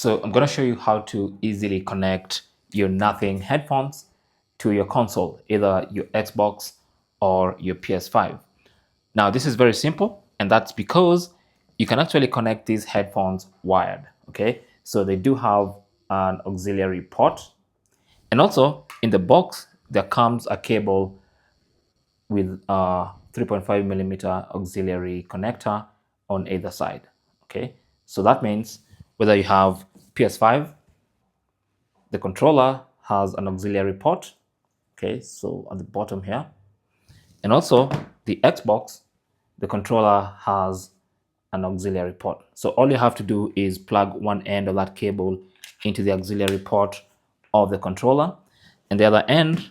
So I'm going to show you how to easily connect your Nothing headphones to your console, either your Xbox or your PS5. Now, this is very simple, and that's because you can actually connect these headphones wired, okay? So they do have an auxiliary port, and also in the box, there comes a cable with a 3.5 millimeter auxiliary connector on either side, okay? So that means whether you have PS5, the controller has an auxiliary port, okay, so on the bottom here, and also the Xbox, the controller has an auxiliary port. So all you have to do is plug one end of that cable into the auxiliary port of the controller and the other end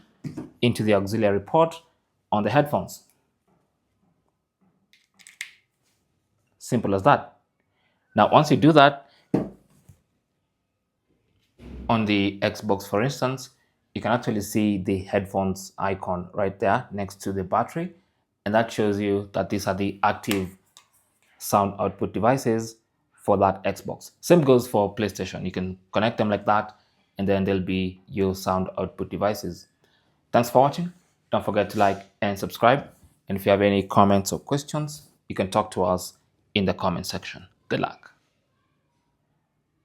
into the auxiliary port on the headphones. Simple as that. Now, once you do that, on the Xbox, for instance, you can actually see the headphones icon right there next to the battery. And that shows you that these are the active sound output devices for that Xbox. Same goes for PlayStation. You can connect them like that, and then they'll be your sound output devices. Thanks for watching. Don't forget to like and subscribe. And if you have any comments or questions, you can talk to us in the comment section. Good luck.